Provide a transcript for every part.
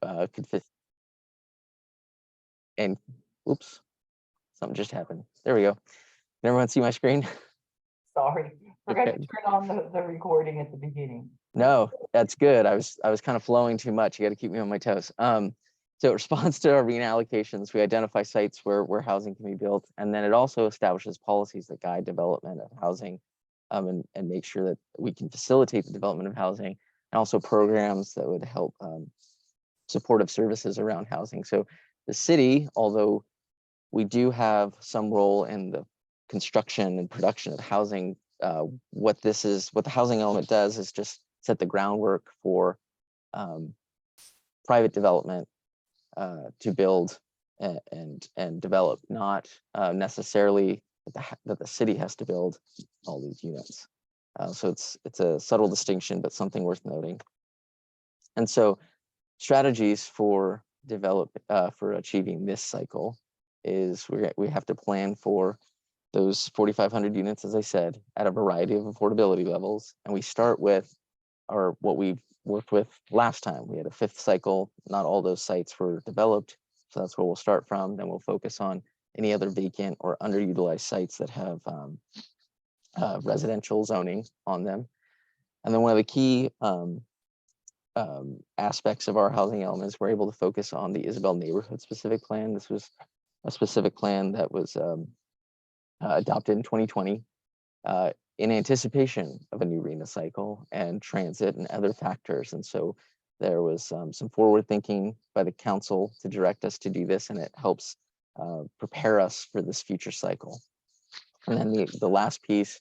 could fit. And oops, something just happened. There we go. Can everyone see my screen? Sorry, forgot to Okay. turn on the recording at the beginning. No, that's good. I was kind of flowing too much. You got to keep me on my toes. So it responds to our arena allocations. We identify sites where housing can be built, and then it also establishes policies that guide development of housing, and make sure that we can facilitate the development of housing, and also programs that would help supportive services around housing. So the city, although we do have some role in the construction and production of housing, what the housing element does is just set the groundwork for private development to build and develop, not necessarily that the city has to build all these units. So it's a subtle distinction, but something worth noting. And so strategies for achieving this cycle is we have to plan for those 4,500 units, as I said, at a variety of affordability levels. And we start with what we worked with last time. We had a 5th cycle. Not all those sites were developed. So that's where we'll start from. Then we'll focus on any other vacant or underutilized sites that have residential zoning on them. And then one of the key aspects of our housing elements, we're able to focus on the Isabel neighborhood specific plan. This was a specific plan that was adopted in 2020 in anticipation of a new RHNA cycle and transit and other factors. And so there was some forward thinking by the council to direct us to do this, and it helps prepare us for this future cycle. And then the last piece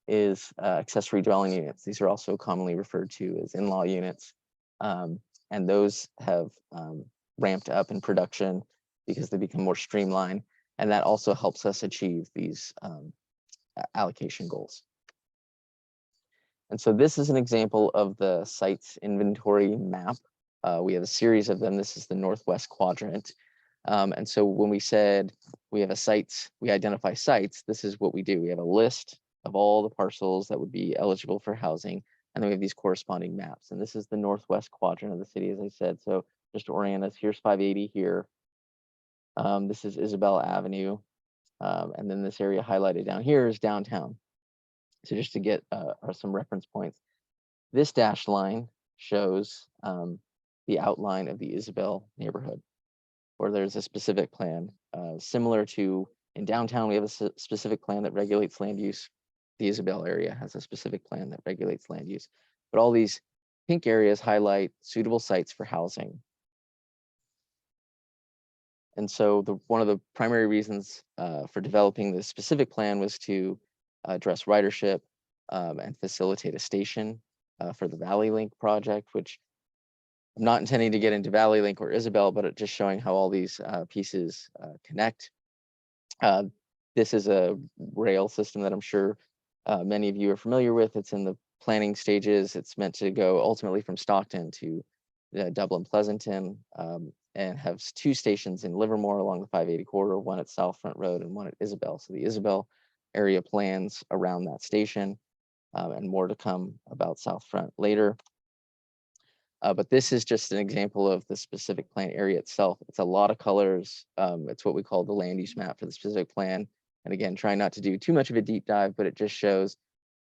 is accessory dwelling units. These are also commonly referred to as in-law units. And those have ramped up in production because they become more streamlined. And that also helps us achieve these allocation goals. And so this is an example of the sites inventory map. We have a series of them. This is the northwest quadrant. And so when we said we have we identify sites, this is what we do. We have a list of all the parcels that would be eligible for housing. And then we have these corresponding maps. And this is the northwest quadrant of the city, as I said. So just to orient us, here's 580 here. This is Isabel Avenue. And then this area highlighted down here is downtown. So just to get some reference points, this dashed line shows the outline of the Isabel neighborhood, where there's a specific plan. Similar to in downtown, we have a specific plan that regulates land use. The Isabel area has a specific plan that regulates land use. But all these pink areas highlight suitable sites for housing. And so one of the primary reasons for developing this specific plan was to address ridership and facilitate a station for the Valley Link project, which I'm not intending to get into Valley Link or Isabel, but just showing how all these pieces connect. This is a rail system that I'm sure many of you are familiar with. It's in the planning stages. It's meant to go ultimately from Stockton to Dublin Pleasanton, and have 2 stations in Livermore along the 580 corridor, one at South Front Road and one at Isabel. So the Isabel area plans around that station, and more to come about South Front later. But this is just an example of the specific plan area itself. It's a lot of colors. It's what we call the land use map for the specific plan. And again, trying not to do too much of a deep dive, but it just shows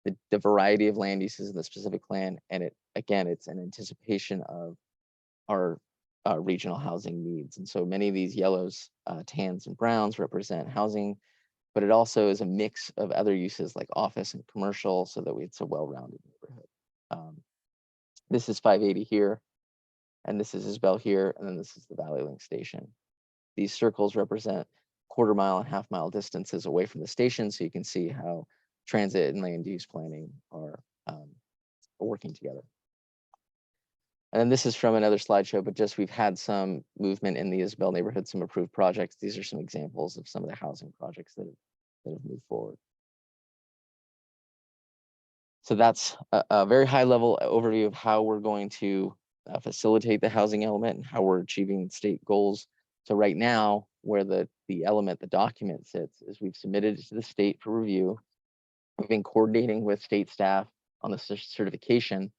the variety of land uses in the specific plan. And it's an anticipation of our regional housing needs. And so many of these yellows, tans, and browns represent housing, but it also is a mix of other uses like office and commercial, so that it's a well-rounded neighborhood. This is 580 here, and this is Isabel here, and then this is the Valley Link station. These circles represent quarter-mile and half-mile distances away from the station, so you can see how transit and land use planning are working together. And then this is from another slideshow, but just we've had some movement in the Isabel neighborhood, some approved projects. These are some examples of some of the housing projects that have moved forward. So that's a very high level overview of how we're going to facilitate the housing element and how we're achieving state goals. So right now, where the document sits, is we've submitted it to the state for review. We've been coordinating with state staff on the certification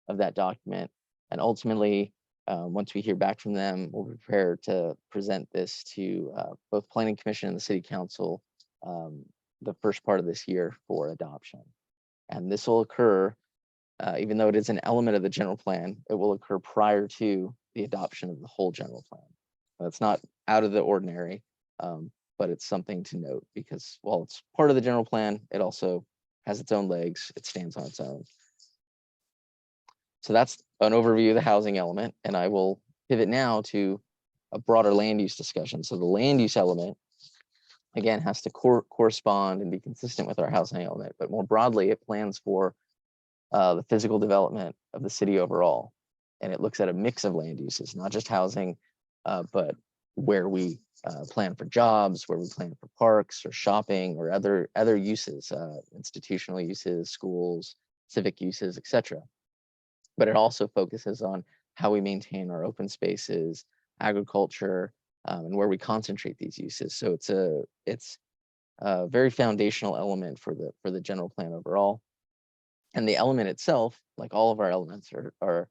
of that document. And ultimately, Once we hear back from them, we'll prepare to present this to both Planning Commission and the City Council the first part of this year for adoption. And this will occur, even though it is an element of the general plan, it will occur prior to the adoption of the whole general plan. That's not out of the ordinary, but it's something to note because while it's part of the general plan, it also has its own legs. It stands on its own. So that's an overview of the housing element, and I will pivot now to a broader land use discussion. So the land use element, again, has to correspond and be consistent with our housing element, but more broadly, it plans for the physical development of the city overall. And it looks at a mix of land uses, not just housing, but where we plan for jobs, where we plan for parks or shopping or other uses, institutional uses, schools, civic uses, etc. But it also focuses on how we maintain our open spaces, agriculture, and where we concentrate these uses. So it's a very foundational element for the general plan overall. And the element itself, like all of our elements, are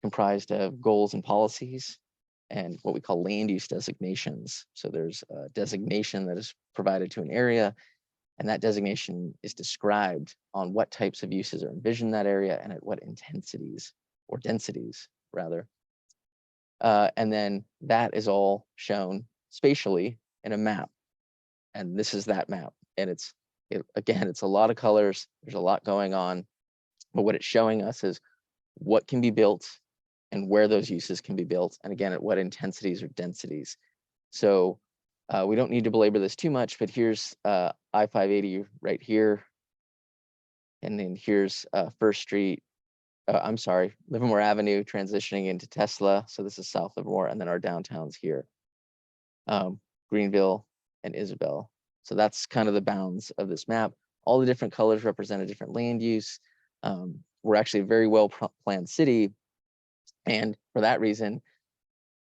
comprised of goals and policies and what we call land use designations. So there's a designation that is provided to an area, and that designation is described on what types of uses are envisioned in that area and at what intensities or densities rather. And then that is all shown spatially in a map. And this is that map. And again, it's a lot of colors. There's a lot going on. But what it's showing us is what can be built and where those uses can be built. And again, at what intensities or densities. So we don't need to belabor this too much, but here's I-580 right here. And then here's First Street, I'm sorry, Livermore Avenue transitioning into Tesla. So this is South Livermore, and then our downtowns here, Greenville and Isabel. So that's kind of the bounds of this map. All the different colors represent a different land use. We're actually a very well planned city. And for that reason,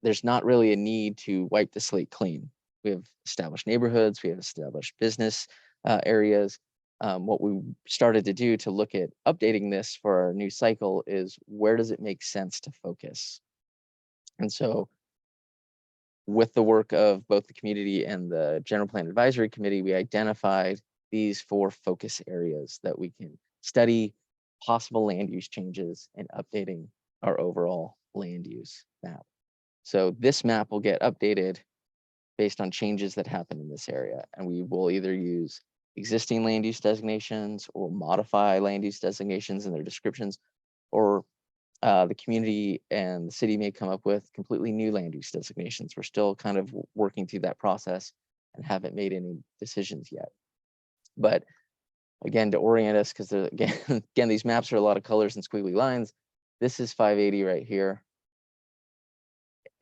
there's not really a need to wipe the slate clean. We have established neighborhoods, we have established business areas. What we started to do to look at updating this for our new cycle is where does it make sense to focus? And so with the work of both the community and the General Plan Advisory Committee, we identified these 4 focus areas that we can study possible land use changes and updating our overall land use map. So this map will get updated based on changes that happen in this area. And we will either use existing land use designations or modify land use designations and their descriptions, or the community and the city may come up with completely new land use designations. We're still kind of working through that process and haven't made any decisions yet. But again, to orient us, because again, these maps are a lot of colors and squiggly lines. This is 580 right here.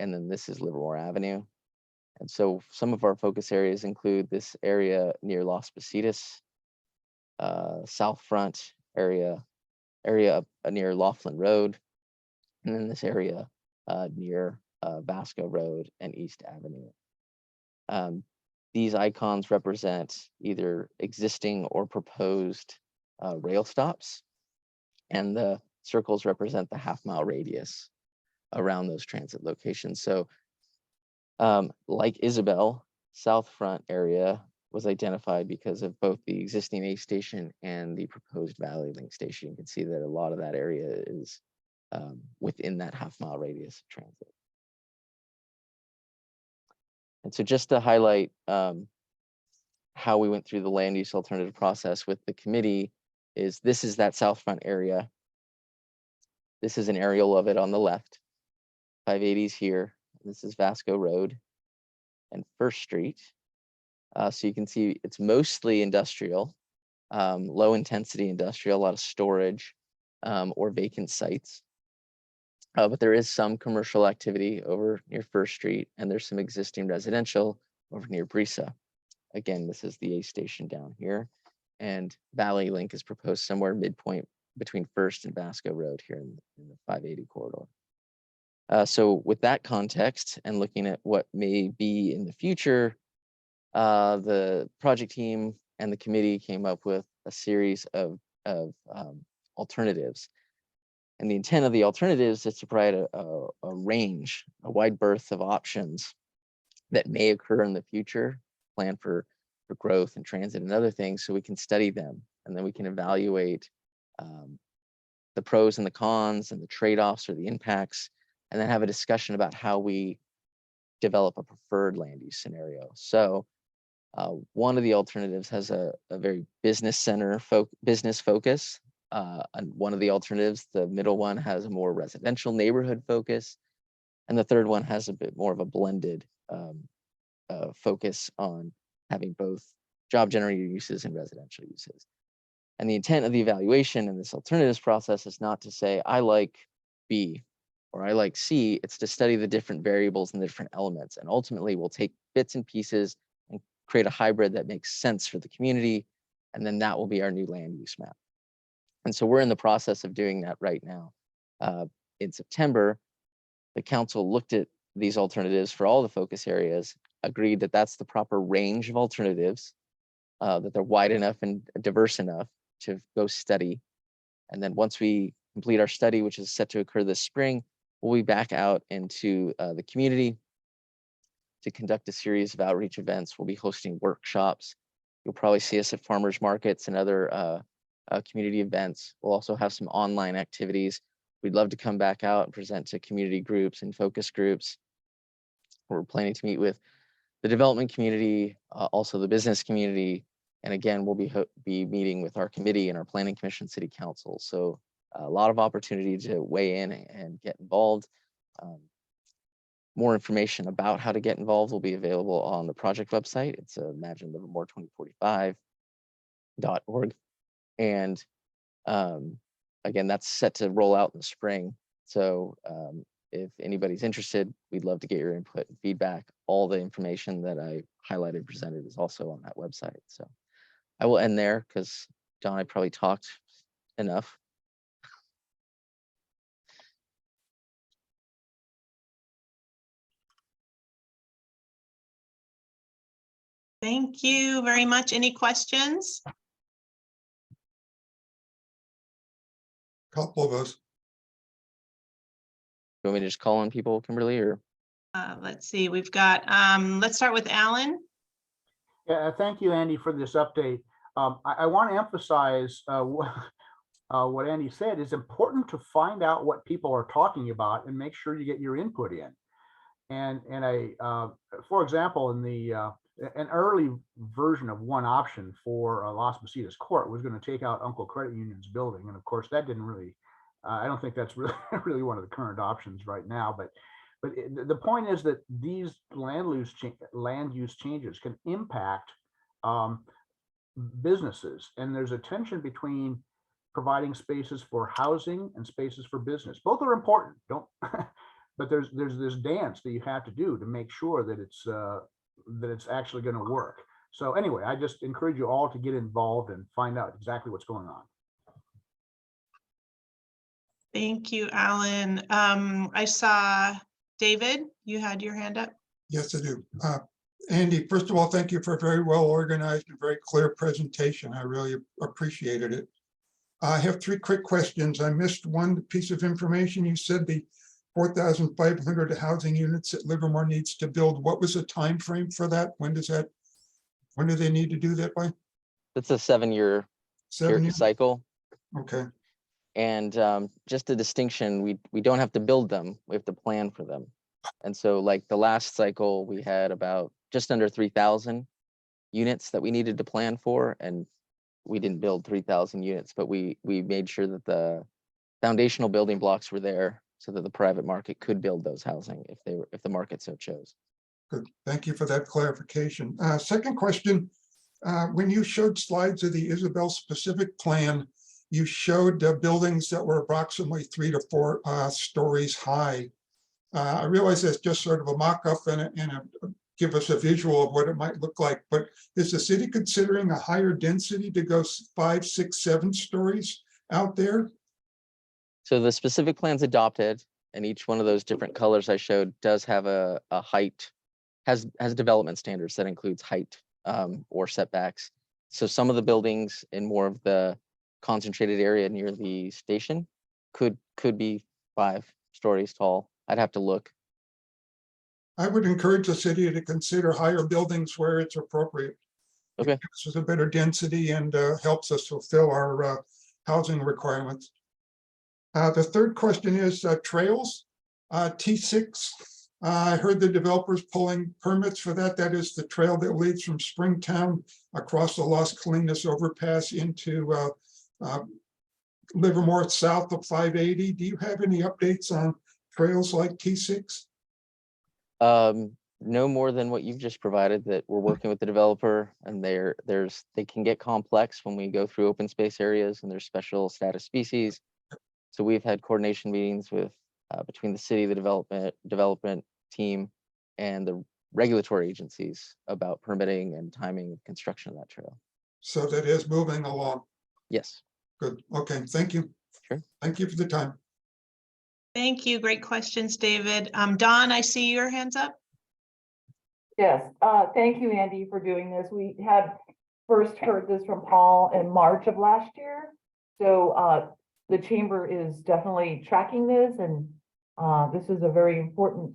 And then this is Livermore Avenue. And so some of our focus areas include this area near Las Positas, South Front area up near Laughlin Road, and then this area near Vasco Road and East Avenue. These icons represent either existing or proposed rail stops, and the circles represent the half-mile radius around those transit locations. So like Isabel, South Front area was identified because of both the existing A station and the proposed Valley Link station. You can see that a lot of that area is within that half-mile radius of transit. And so just to highlight how we went through the land use alternative process with the committee is this is that South Front area. This is an aerial of it on the left. 580's here. This is Vasco Road and First Street. So you can see it's mostly industrial, low intensity industrial, a lot of storage or vacant sites. But there is some commercial activity over near First Street, and there's some existing residential over near Brisa. Again, this is the A station down here, and Valley Link is proposed somewhere midpoint between First and Vasco Road here in the 580 corridor. So with that context and looking at what may be in the future, the project team and the committee came up with a series of alternatives. And the intent of the alternatives is to provide a range, a wide berth of options that may occur in the future, plan for growth and transit and other things, so we can study them, and then we can evaluate the pros and the cons and the trade-offs or the impacts, and then have a discussion about how we develop a preferred land use scenario. So one of the alternatives has a very business focus. And one of the alternatives, the middle one, has a more residential neighborhood focus. And the third one has a bit more of a blended focus on having both job generating uses and residential uses. And the intent of the evaluation in this alternatives process is not to say, I like B or I like C. It's to study the different variables and the different elements. And ultimately, we'll take bits and pieces and create a hybrid that makes sense for the community. And then that will be our new land use map. And so we're in the process of doing that right now. In September, the council looked at these alternatives for all the focus areas, agreed that that's the proper range of alternatives, that they're wide enough and diverse enough to go study. And then once we complete our study, which is set to occur this spring, we'll be back out into the community to conduct a series of outreach events. We'll be hosting workshops. You'll probably see us at farmers markets and other community events. We'll also have some online activities. We'd love to come back out and present to community groups and focus groups. We're planning to meet with the development community, also the business community. And again, we'll be meeting with our committee and our planning commission, city council. So a lot of opportunity to weigh in and get involved. More information about how to get involved will be available on the project website. It's Imagine Livermore 2045.org. And again, that's set to roll out in the spring. So if anybody's interested, we'd love to get your input and feedback. All the information that I highlighted and presented is also on that website. So I will end there because Don, I probably talked enough. Thank you very much. Any questions? Couple of us. You want me to just call on people, Kimberly, or? Let's see, we've got, let's start with Alan. Yeah, thank you, Andy, for this update. I want to emphasize what Andy said. It's important to find out what people are talking about and make sure you get your input in. And for example, in an early version of one option for Las Positas Court was going to take out Uncle Credit Union's building, and of course that didn't really. I don't think that's really really one of the current options right now. But the point is that these land use changes can impact businesses, and there's a tension between providing spaces for housing and spaces for business. Both are important. But there's this dance that you have to do to make sure that it's actually going to work. So anyway, I just encourage you all to get involved and find out exactly what's going on. Thank you, Alan. I saw David, you had your hand up. Yes, I do. Andy, first of all, thank you for a very well organized and very clear presentation. I really appreciated it. I have three quick questions. I missed one piece of information. You said the 4,500 housing units that Livermore needs to build. What was the time frame for that? When do they need to do that by? It's a 7-year cycle. Okay. And just a distinction, we don't have to build them, we have to plan for them. And so like the last cycle, we had about just under 3,000 units that we needed to plan for, and we didn't build 3,000 units, but we made sure that the foundational building blocks were there so that the private market could build those housing if the market so chose. Good. Thank you for that clarification. Second question, when you showed slides of the Isabel specific plan, you showed buildings that were approximately 3 to 4 stories high. I realize that's just sort of a mock-up and give us a visual of what it might look like, but is the city considering a higher density to go 5, 6, 7 stories out there? So the specific plans adopted, and each one of those different colors I showed does have a height, has development standards that includes height or setbacks. So some of the buildings in more of the concentrated area near the station could be 5 stories tall. I'd have to look. I would encourage the city to consider higher buildings where it's appropriate. Okay. It gives us a better density and helps us fulfill our housing requirements. The third question is trails. T6, I heard the developers pulling permits for that. That is the trail that leads from Springtown across the Las Colinas overpass into Livermore south of 580. Do you have any updates on trails like T6? No more than what you've just provided, that we're working with the developer, and they can get complex when we go through open space areas and there's special status species. So we've had coordination meetings with between the city, the development team, and the regulatory agencies about permitting and timing of construction of that trail. So that is moving along. Yes. Good. Okay. Thank you. Sure. Thank you for the time. Thank you. Great questions, David. Don, I see your hands up. Yes, thank you, Andy, for doing this. We had first heard this from Paul in March of last year. So the chamber is definitely tracking this, and this is a very important,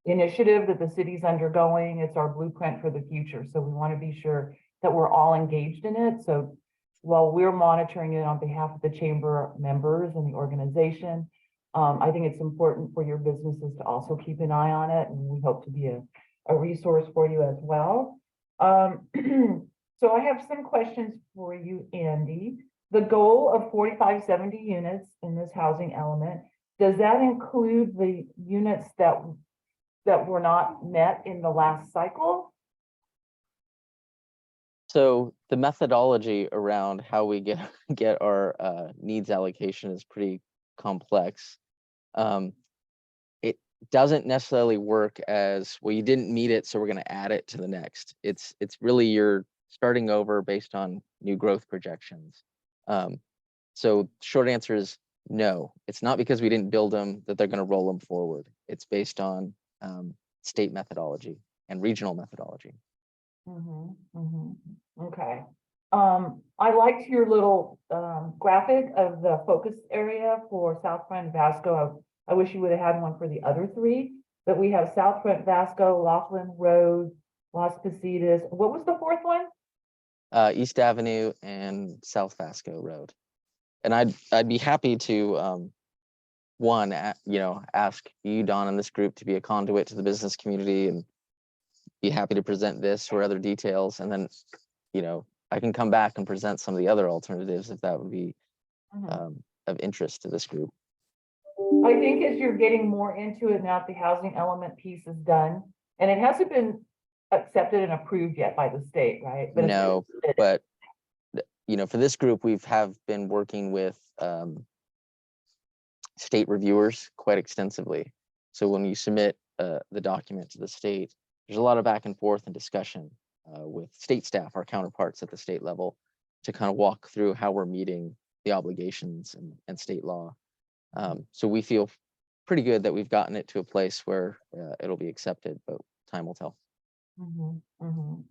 initiative that the city's undergoing. It's our blueprint for the future. So we want to be sure that we're all engaged in it. So while we're monitoring it on behalf of the chamber members and the organization, I think it's important for your businesses to also keep an eye on it, and we hope to be a resource for you as well. So I have some questions for you, Andy. The goal of 4570 units in this housing element, does that include the units that were not met in the last cycle? So the methodology around how we get our needs allocation is pretty complex. It doesn't necessarily work as, well, you didn't meet it, so we're going to add it to the next. It's really you're starting over based on new growth projections. So short answer is no. It's not because we didn't build them that they're going to roll them forward. It's based on state methodology and regional methodology. Okay. I liked your little graphic of the focus area for Southfront Vasco. I wish you would have had one for the other 3, but we have Southfront Vasco, Laughlin Road, Las Positas. What was the 4th one? East Avenue and South Vasco Road. And I'd be happy to ask you, Don, and this group to be a conduit to the business community, and be happy to present this or other details, and then I can come back and present some of the other alternatives if that would be of interest to this group. I think as you're getting more into it now, the housing element piece is done, and it hasn't been accepted and approved yet by the state, right? But No, but for this group, have been working with state reviewers quite extensively. So when you submit the document to the state, there's a lot of back and forth and discussion with state staff, our counterparts at the state level, to kind of walk through how we're meeting the obligations and state law. So we feel pretty good that we've gotten it to a place where it'll be accepted, but time will tell.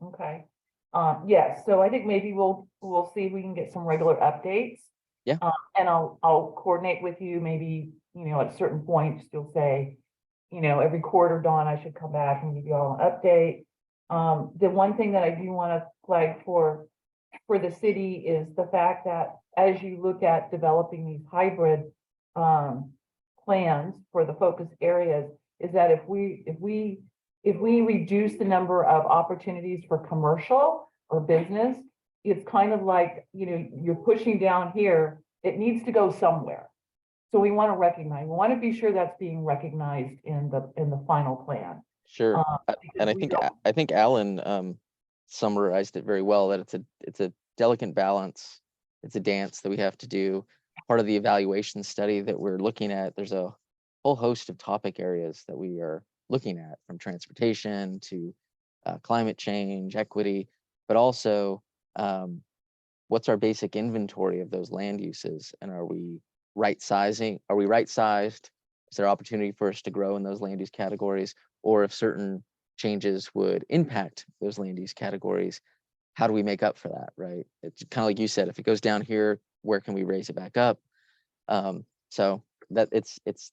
Okay. Yes, so I think maybe we'll see if we can get some regular updates. Yeah. And I'll coordinate with you, maybe, at certain points, you'll say, every quarter, Dawn, I should come back and give you all an update. The one thing that I do want to flag for the city is the fact that as you look at developing these hybrid plans for the focus areas, is that if we reduce the number of opportunities for commercial or business, it's kind of like, you're pushing down here, it needs to go somewhere. So we want to be sure that's being recognized in the final plan. Sure. And I think Alan summarized it very well, that it's a delicate balance. It's a dance that we have to do. Part of the evaluation study that we're looking at, there's a whole host of topic areas that we are looking at, from transportation to climate change, equity, but also what's our basic inventory of those land uses, and are we right-sizing? Are we right-sized? Is there opportunity for us to grow in those land use categories? Or if certain changes would impact those land use categories, how do we make up for that, right? It's kind of like you said, if it goes down here, where can we raise it back up? So that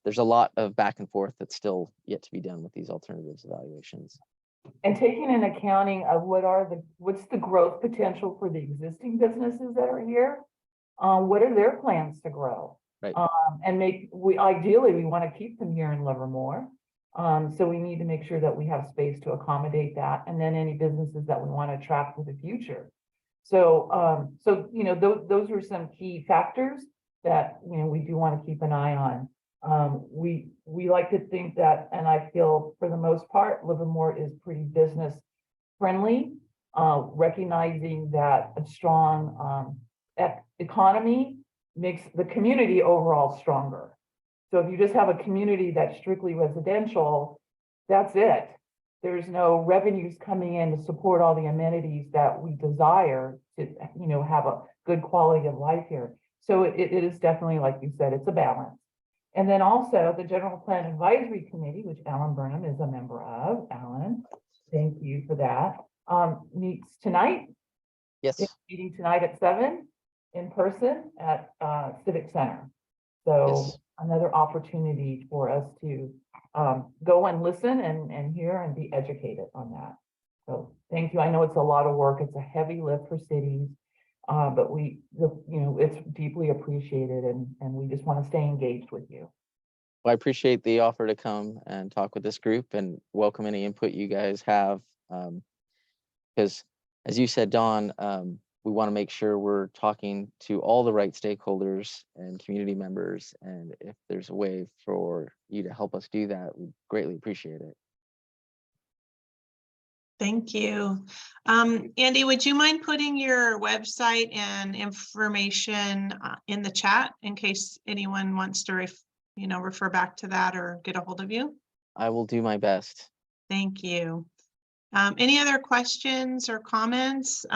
there's a lot of back and forth that's still yet to be done with these alternatives evaluations. And taking an accounting of what's the growth potential for the existing businesses that are here? What are their plans to grow? Right. And ideally, we want to keep them here in Livermore. So we need to make sure that we have space to accommodate that, and then any businesses that we want to attract for the future. So, those are some key factors that, we do want to keep an eye on. We like to think that, and I feel for the most part, Livermore is pretty business friendly, recognizing that a strong economy makes the community overall stronger. So if you just have a community that's strictly residential, that's it. There's no revenues coming in to support all the amenities that we desire to, have a good quality of life here. So it is definitely, like you said, it's a balance. And then also the General Plan Advisory Committee, which Alan Burnham is a member of. Alan, thank you for that. Meets tonight. Yes. It's meeting tonight at 7 in person at Civic Center. So Yes. another opportunity for us to go and listen and hear and be educated on that. So thank you. I know it's a lot of work. It's a heavy lift for cities, but it's deeply appreciated, and we just want to stay engaged with you. Well, I appreciate the offer to come and talk with this group and welcome any input you guys have. Because as you said, Dawn, we want to make sure we're talking to all the right stakeholders and community members. And if there's a way for you to help us do that, we greatly appreciate it. Thank you. Andy, would you mind putting your website and information in the chat in case anyone wants to refer back to that or get a hold of you? I will do my best. Thank you. Any other questions or comments?